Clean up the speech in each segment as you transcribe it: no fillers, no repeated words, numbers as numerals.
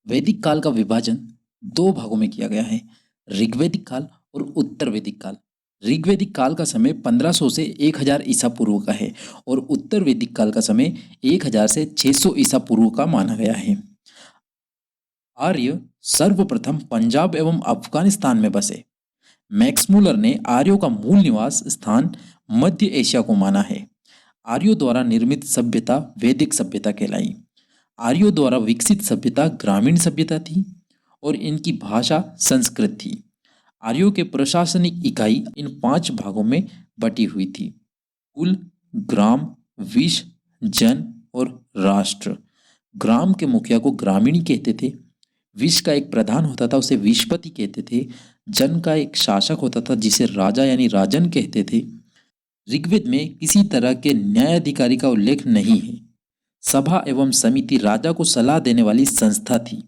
वैदिक काल का विभाजन दो भागों में किया गया है। ऋग्वैदिक काल और उत्तर वैदिक काल। ऋग्वैदिक काल का समय 1500 से 1000 ईसा पूर्व का है और उत्तर वैदिक काल का समय 1000 से 600 ईसा पूर्व का माना गया है। आर्य सर्वप्रथम पंजाब एवं अफगानिस्तान में बसे। मैक्स मुलर ने आर्यों का मूल निवास स्थान मध्य एशिया को माना है। आर्यों द्वारा निर्मित सभ्यता वैदिक सभ्यता कहलाई। आर्यों द्वारा विकसित सभ्यता ग्रामीण सभ्यता थी और इनकी भाषा संस्कृत थी। आर्यों के प्रशासनिक इकाई इन 5 भागों में बटी हुई थी: कुल, ग्राम, विश, जन और राष्ट्र। ग्राम के मुखिया को ग्रामीणी कहते थे। विश का एक प्रधान होता था, उसे विशपति कहते थे। जन का एक शासक होता था जिसे राजा यानी राजन कहते थे। ऋग्वेद में किसी तरह के न्यायाधिकारी का उल्लेख नहीं है। सभा एवं समिति राजा को सलाह देने वाली संस्था थी।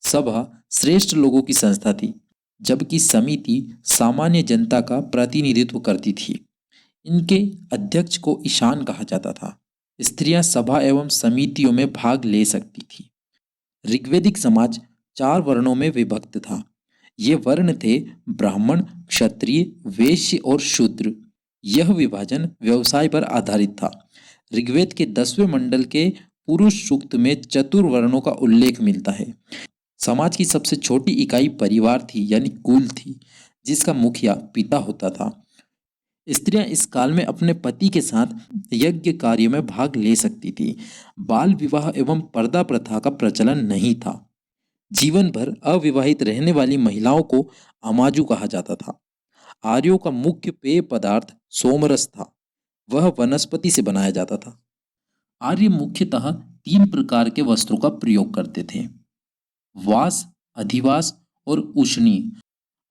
सभा श्रेष्ठ लोगों की संस्था थी, जबकि समिति सामान्य जनता का प्रतिनिधित्व करती थी। इनके अध्यक्ष को ईशान कहा जाता था। स्त्रियां सभा एवं समितियों में भाग ले सकती थी। ऋग्वैदिक समाज 4 वर्णों में विभक्त था। ये वर्ण थे ब्राह्मण, क्षत्रिय, वैश्य और शूद्र। यह विभाजन व्यवसाय पर आधारित था। ऋग्वेद के 10वें मंडल के पुरुष सूक्त में चतुर्वर्णों का उल्लेख मिलता है। समाज की सबसे छोटी इकाई परिवार थी यानी कुल थी, जिसका मुखिया पिता होता था। स्त्रियां इस काल में अपने पति के साथ यज्ञ कार्य में भाग ले सकती थी। बाल विवाह एवं पर्दा प्रथा का प्रचलन नहीं था। जीवन भर अविवाहित रहने वाली महिलाओं को अमाजु कहा जाता था। आर्यों का मुख्य पेय पदार्थ सोमरस था। वह वनस्पति से बनाया जाता था। आर्य मुख्यतः 3 प्रकार के वस्त्रों का प्रयोग करते थे: वास, अधिवास और उष्णी।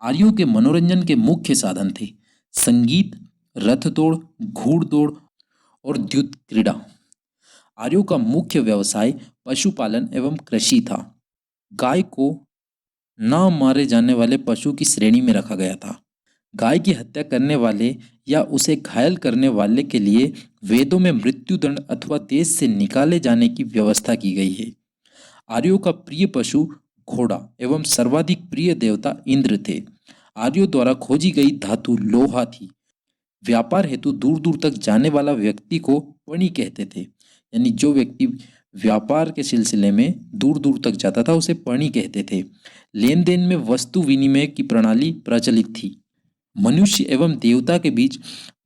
आर्यों के मनोरंजन के मुख्य साधन थे संगीत, रथ दौड़, घुड़दौड़ और द्युत क्रीड़ा। आर्यों का मुख्य व्यवसाय पशुपालन एवं कृषि था। गाय को न मारे जाने वाले पशु की श्रेणी में रखा गया था। गाय की हत्या करने वाले या उसे घायल करने वाले के लिए वेदों में मृत्युदंड अथवा देश से निकाले जाने की व्यवस्था की गई है। आर्यों का प्रिय पशु घोड़ा एवं सर्वाधिक प्रिय देवता इंद्र थे। आर्यों द्वारा खोजी गई धातु लोहा थी। व्यापार हेतु दूर दूर तक जाने वाला व्यक्ति को वणि कहते थे, यानी जो व्यक्ति व्यापार के सिलसिले में दूर दूर तक जाता था उसे पणी कहते थे। लेन देन में वस्तु विनिमय की प्रणाली प्रचलित थी। मनुष्य एवं देवता के बीच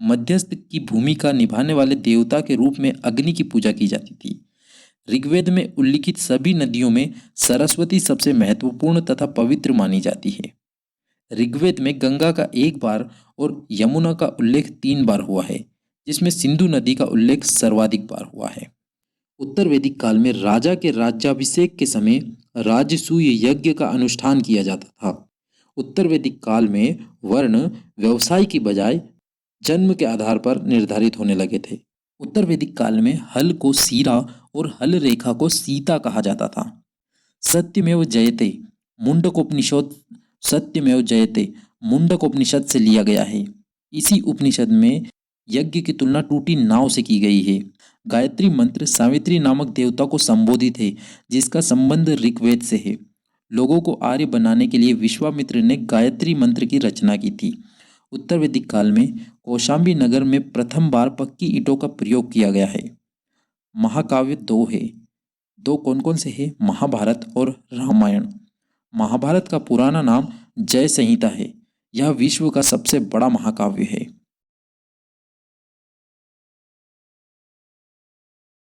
मध्यस्थ की भूमिका निभाने वाले देवता के रूप में अग्नि की पूजा की जाती थी। ऋग्वेद में उल्लिखित सभी नदियों में सरस्वती सबसे महत्वपूर्ण तथा पवित्र मानी जाती है। ऋग्वेद में गंगा का 1 बार और यमुना का उल्लेख 3 बार हुआ है, जिसमें सिंधु नदी का उल्लेख सर्वाधिक बार हुआ है। उत्तर वैदिक काल में राजा के राज्याभिषेक के समय राजसूय यज्ञ का अनुष्ठान किया जाता था। उत्तर वैदिक काल में वर्ण व्यवसाय की बजाय जन्म के आधार पर निर्धारित होने लगे थे। उत्तर वैदिक काल में हल को सीरा और हल रेखा को सीता कहा जाता था। सत्यमेव जयते मुंडकोपनिषद सत्यमेव जयते मुंडकोपनिषद से लिया गया है। इसी उपनिषद में यज्ञ की तुलना टूटी नाव से की गई है। गायत्री मंत्र सावित्री नामक देवता को संबोधित है, जिसका संबंध ऋग्वेद से है। लोगों को आर्य बनाने के लिए विश्वामित्र ने गायत्री मंत्र की रचना की थी। उत्तर वैदिक काल में कौशाम्बी नगर में प्रथम बार पक्की ईंटों का प्रयोग किया गया है। महाकाव्य 2 है। 2 कौन कौन से हैं? महाभारत और रामायण। महाभारत का पुराना नाम जय संहिता है। यह विश्व का सबसे बड़ा महाकाव्य है।